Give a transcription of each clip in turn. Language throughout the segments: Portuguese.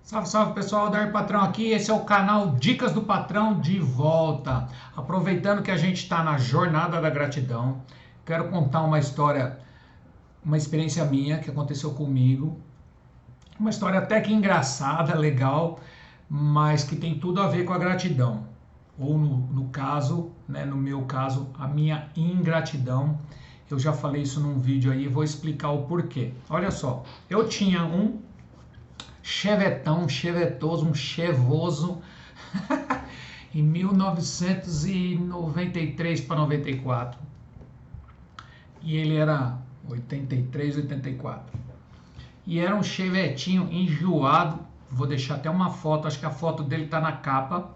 Salve, salve pessoal, Dar Patrão aqui, esse é o canal Dicas do Patrão de volta. Aproveitando que a gente está na jornada da gratidão, quero contar uma história, uma experiência minha que aconteceu comigo. Uma história até que engraçada, legal, mas que tem tudo a ver com a gratidão. Ou no caso, né, no meu caso, a minha ingratidão. Eu já falei isso num vídeo aí, vou explicar o porquê. Olha só, eu tinha um chevetão, um chevetoso, um chevoso em 1993 para 94. E ele era 83, 84. E era um chevetinho enjoado. Vou deixar até uma foto, acho que a foto dele tá na capa,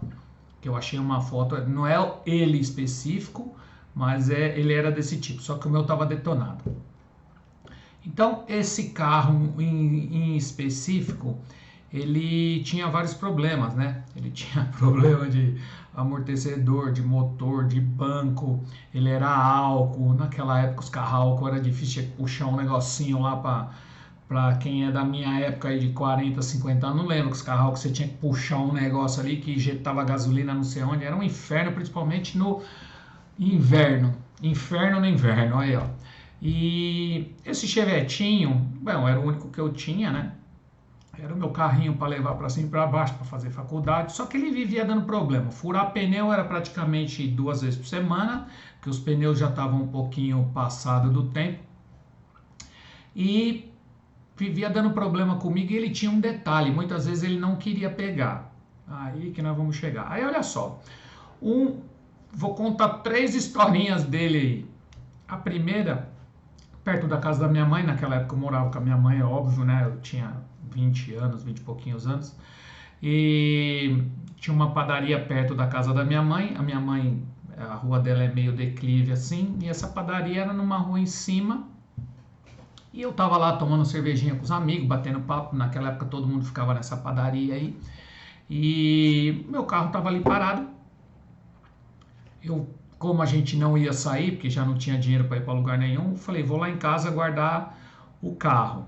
que eu achei uma foto, não é ele específico, mas ele era desse tipo, só que o meu tava detonado. Então, esse carro em específico, ele tinha vários problemas, né? Ele tinha problema de amortecedor, de motor, de banco, ele era álcool. Naquela época, os carros álcool era difícil de puxar um negocinho lá para quem é da minha época aí de 40, 50 anos, não lembro que os carros álcool você tinha que puxar um negócio ali que injetava gasolina não sei onde. Era um inferno, principalmente no inverno. Inferno no inverno, aí ó. E esse chevetinho, bom, era o único que eu tinha, né? Era o meu carrinho para levar para cima e para baixo para fazer faculdade, só que ele vivia dando problema. Furar pneu era praticamente 2 vezes por semana, que os pneus já estavam um pouquinho passado do tempo. E vivia dando problema comigo e ele tinha um detalhe, muitas vezes ele não queria pegar. Aí que nós vamos chegar. Aí olha só, vou contar 3 historinhas dele aí. A primeira, perto da casa da minha mãe, naquela época eu morava com a minha mãe, é óbvio, né? Eu tinha 20 anos, 20 e pouquinhos anos. E tinha uma padaria perto da casa da minha mãe. A minha mãe, a rua dela é meio declive assim, e essa padaria era numa rua em cima. E eu tava lá tomando cervejinha com os amigos, batendo papo. Naquela época todo mundo ficava nessa padaria aí. E meu carro tava ali parado. Como a gente não ia sair, porque já não tinha dinheiro para ir para lugar nenhum, falei, vou lá em casa guardar o carro,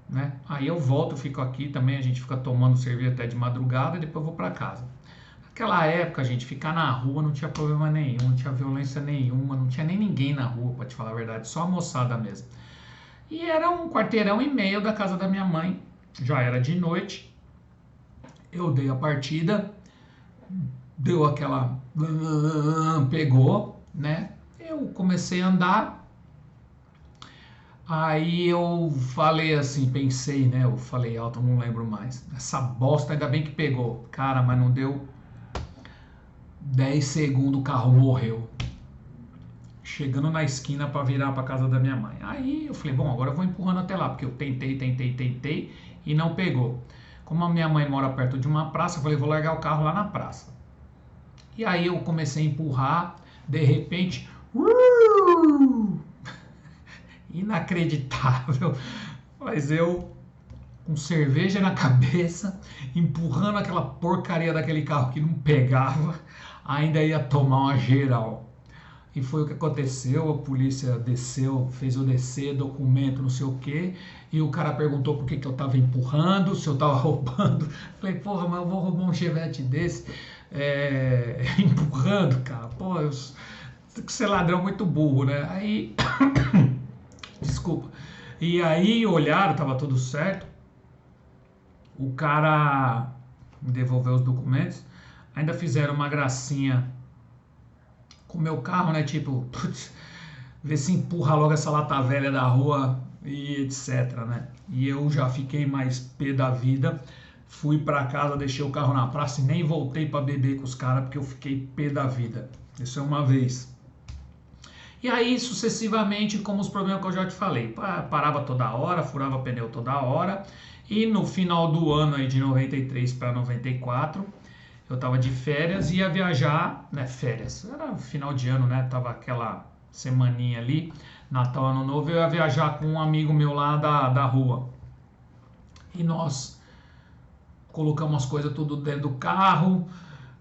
né? Aí eu volto, fico aqui também, a gente fica tomando cerveja até de madrugada e depois eu vou para casa. Naquela época, a gente, ficar na rua não tinha problema nenhum, não tinha violência nenhuma, não tinha nem ninguém na rua, para te falar a verdade, só a moçada mesmo. E era 1,5 km da casa da minha mãe, já era de noite, eu dei a partida, deu aquela... pegou, né? Eu comecei a andar, aí eu falei assim, pensei, né? Eu falei alto, não lembro mais. Essa bosta, ainda bem que pegou. Cara, mas não deu 10 segundos, o carro morreu. Chegando na esquina para virar para casa da minha mãe. Aí eu falei, bom, agora eu vou empurrando até lá, porque eu tentei e não pegou. Como a minha mãe mora perto de uma praça, eu falei, vou largar o carro lá na praça. E aí eu comecei a empurrar, de repente, inacreditável, mas eu com cerveja na cabeça, empurrando aquela porcaria daquele carro que não pegava, ainda ia tomar uma geral. E foi o que aconteceu, a polícia desceu, fez eu descer, documento, não sei o que, e o cara perguntou por que eu tava empurrando, se eu tava roubando. Falei, porra, mas eu vou roubar um chevette desse, empurrando, cara, pô, você ladrão muito burro, né? Aí, desculpa, e aí olharam, tava tudo certo, o cara me devolveu os documentos, ainda fizeram uma gracinha com o meu carro, né? Tipo, putz, vê se empurra logo essa lata velha da rua e etc, né? E eu já fiquei mais pé da vida. Fui pra casa, deixei o carro na praça e nem voltei pra beber com os caras porque eu fiquei pé da vida. Isso é uma vez. E aí, sucessivamente, como os problemas que eu já te falei. Parava toda hora, furava pneu toda hora. E no final do ano aí de 93 para 94... eu tava de férias e ia viajar, né? Férias, era final de ano, né? Tava aquela semaninha ali, Natal, Ano Novo, eu ia viajar com um amigo meu lá da rua. E nós colocamos as coisas tudo dentro do carro.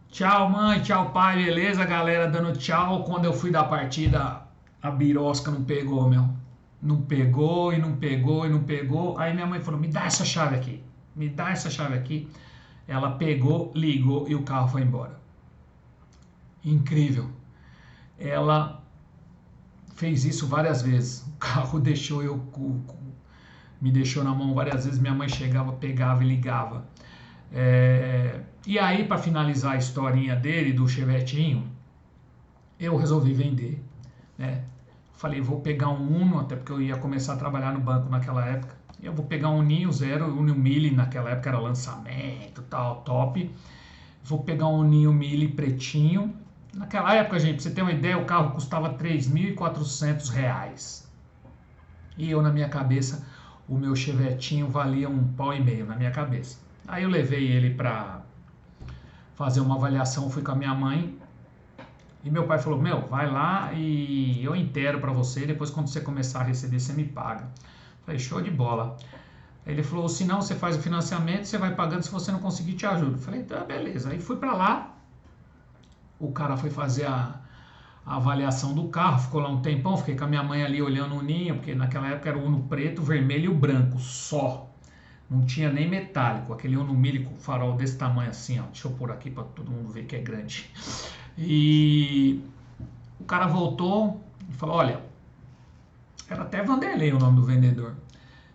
Tchau, mãe, tchau, pai, beleza, galera, dando tchau. Quando eu fui dar partida, a birosca não pegou, meu. Não pegou e não pegou e não pegou. Aí minha mãe falou, me dá essa chave aqui. me dá essa chave aqui. Ela pegou, ligou e o carro foi embora. Incrível. Ela fez isso várias vezes. O carro me deixou na mão várias vezes. Minha mãe chegava, pegava e ligava. E aí, para finalizar a historinha dele, do Chevetinho, eu resolvi vender, né? Falei, vou pegar um Uno, até porque eu ia começar a trabalhar no banco naquela época. Eu vou pegar um Ninho Zero, Uno Mille, naquela época era lançamento, tal, top. Vou pegar um Ninho Mille pretinho. Naquela época, gente, pra você ter uma ideia, o carro custava R$3.400. E eu, na minha cabeça, o meu Chevetinho valia R$1,50 na minha cabeça. Aí eu levei ele pra fazer uma avaliação, fui com a minha mãe. E meu pai falou, meu, vai lá e eu inteiro pra você, depois quando você começar a receber, você me paga. Falei, show de bola. Aí ele falou, se não, você faz o financiamento, você vai pagando, se você não conseguir, te ajudo. Falei, então beleza. Aí fui pra lá, o cara foi fazer a avaliação do carro, ficou lá um tempão, fiquei com a minha mãe ali olhando o Ninho, porque naquela época era o Uno preto, vermelho e o branco, só. Não tinha nem metálico, aquele Uno Mille com farol desse tamanho assim, ó. Deixa eu pôr aqui pra todo mundo ver que é grande. E o cara voltou e falou, olha, era até Vanderlei o nome do vendedor.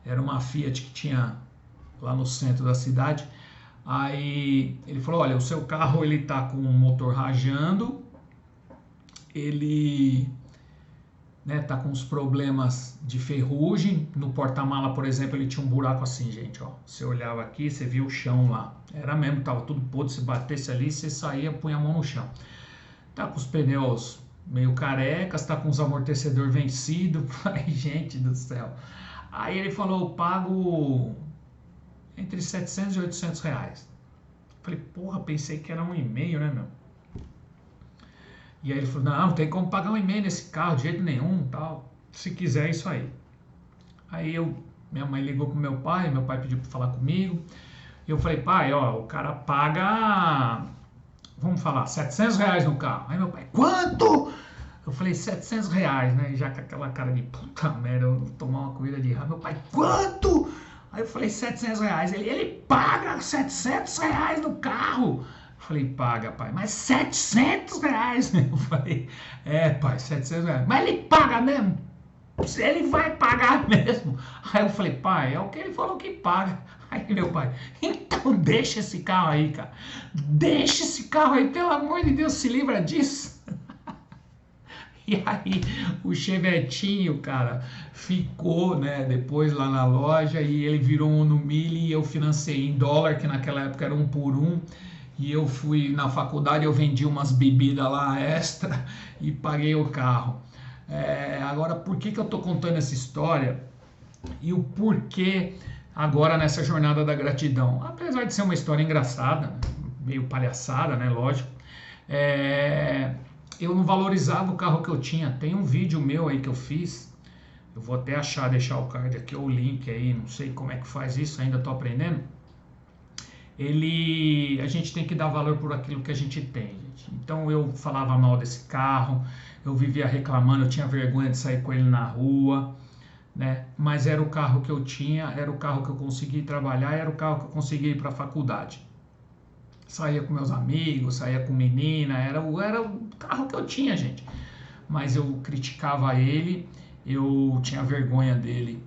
Era uma Fiat que tinha lá no centro da cidade. Aí ele falou, olha, o seu carro ele tá com o motor rajando, ele, né, tá com uns problemas de ferrugem. No porta-mala, por exemplo, ele tinha um buraco assim, gente, ó. Você olhava aqui, você via o chão lá. Era mesmo, tava tudo podre, se batesse ali, você saía, punha a mão no chão. Tá com os pneus meio carecas, tá com os amortecedores vencidos. Falei, gente do céu. Aí ele falou, eu pago entre 700 e 800 reais. Falei, porra, pensei que era 1,5, né, meu? E aí ele falou, não tem como pagar 1,5 nesse carro, de jeito nenhum, tal. Se quiser, é isso aí. Aí minha mãe ligou pro meu pai pediu pra falar comigo. Eu falei, pai, ó, o cara paga, vamos falar, 700 reais no carro. Aí meu pai, quanto? Eu falei, 700 reais, né? Já com aquela cara de puta merda, eu vou tomar uma corrida de raiva. Meu pai, quanto? Aí eu falei, 700 reais. Ele paga 700 reais no carro. Eu falei, paga, pai, mas 700 reais? Eu falei, pai, 700 reais. Mas ele paga mesmo? Ele vai pagar mesmo. Aí eu falei, pai, é o que ele falou que paga. Aí meu pai, então deixa esse carro aí, cara. Deixa esse carro aí, pelo amor de Deus, se livra disso. E aí o Chevetinho, cara, ficou, né, depois lá na loja e ele virou um Uno Mille e eu financei em dólar, que naquela época era 1 por 1. E eu fui na faculdade, eu vendi umas bebidas lá extra e paguei o carro. Agora, por que eu tô contando essa história e o porquê agora nessa jornada da gratidão? Apesar de ser uma história engraçada, meio palhaçada, né, lógico, eu não valorizava o carro que eu tinha. Tem um vídeo meu aí que eu fiz, eu vou até deixar o card aqui, ou o link aí, não sei como é que faz isso, ainda tô aprendendo. A gente tem que dar valor por aquilo que a gente tem, gente. Então eu falava mal desse carro, eu vivia reclamando, eu tinha vergonha de sair com ele na rua, né? Mas era o carro que eu tinha, era o carro que eu consegui trabalhar, era o carro que eu consegui ir para a faculdade. Saía com meus amigos, saía com menina, era o carro que eu tinha, gente. Mas eu criticava ele, eu tinha vergonha dele.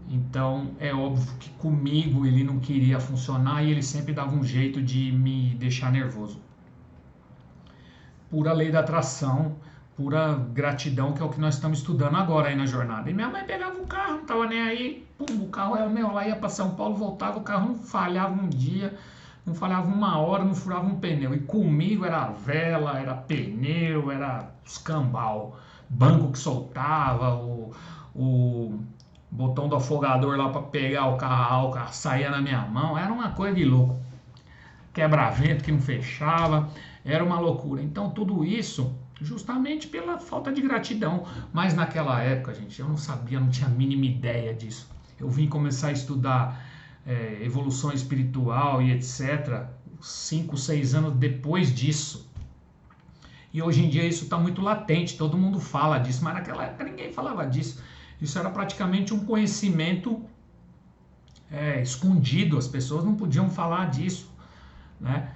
Então é óbvio que comigo ele não queria funcionar e ele sempre dava um jeito de me deixar nervoso. Pura lei da atração, pura gratidão, que é o que nós estamos estudando agora aí na jornada. E minha mãe pegava o carro, não estava nem aí, pum, o carro era meu, lá ia para São Paulo, voltava, o carro não falhava um dia, não falhava uma hora, não furava um pneu. E comigo era vela, era pneu, era escambau, banco que soltava, o botão do afogador lá para pegar o carro saía na minha mão, era uma coisa de louco. Quebra-vento que não fechava, era uma loucura. Então tudo isso justamente pela falta de gratidão. Mas naquela época, gente, eu não sabia, não tinha a mínima ideia disso. Eu vim começar a estudar evolução espiritual e etc. 5, 6 anos depois disso. E hoje em dia isso está muito latente, todo mundo fala disso, mas naquela época ninguém falava disso. Isso era praticamente um conhecimento escondido, as pessoas não podiam falar disso, né?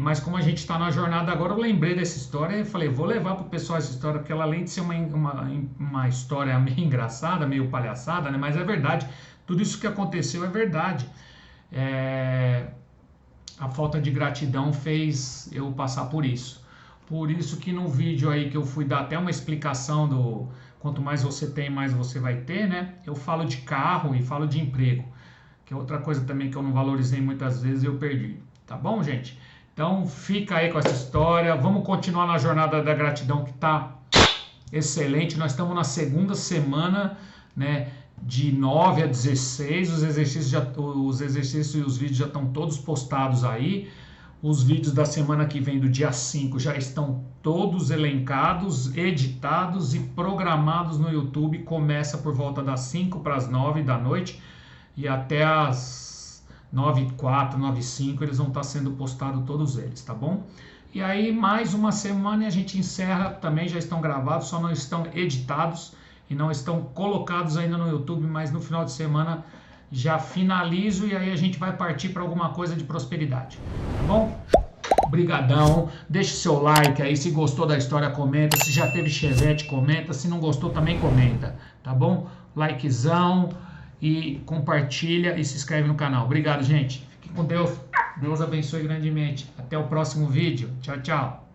Mas como a gente está na jornada agora, eu lembrei dessa história e falei, vou levar para o pessoal essa história, porque ela, além de ser uma história meio engraçada, meio palhaçada, né? Mas é verdade, tudo isso que aconteceu é verdade. A falta de gratidão fez eu passar por isso. Por isso que no vídeo aí que eu fui dar até uma explicação do quanto mais você tem, mais você vai ter, né? Eu falo de carro e falo de emprego, que é outra coisa também que eu não valorizei muitas vezes e eu perdi. Tá bom, gente? Então fica aí com essa história. Vamos continuar na jornada da gratidão, que tá excelente. Nós estamos na segunda semana, né? De 9 a 16. Os exercícios e os vídeos já estão todos postados aí. Os vídeos da semana que vem, do dia 5, já estão todos elencados, editados e programados no YouTube. Começa por volta das 5 para as 9 da noite e até as 9h04, 9h05 eles vão estar sendo postados todos eles, tá bom? E aí mais uma semana e a gente encerra, também já estão gravados, só não estão editados e não estão colocados ainda no YouTube, mas no final de semana já finalizo e aí a gente vai partir para alguma coisa de prosperidade, tá bom? Brigadão, deixe seu like aí, se gostou da história comenta, se já teve chevette comenta, se não gostou também comenta, tá bom? Likezão e compartilha e se inscreve no canal. Obrigado, gente. Fique com Deus. Deus abençoe grandemente. Até o próximo vídeo. Tchau, tchau.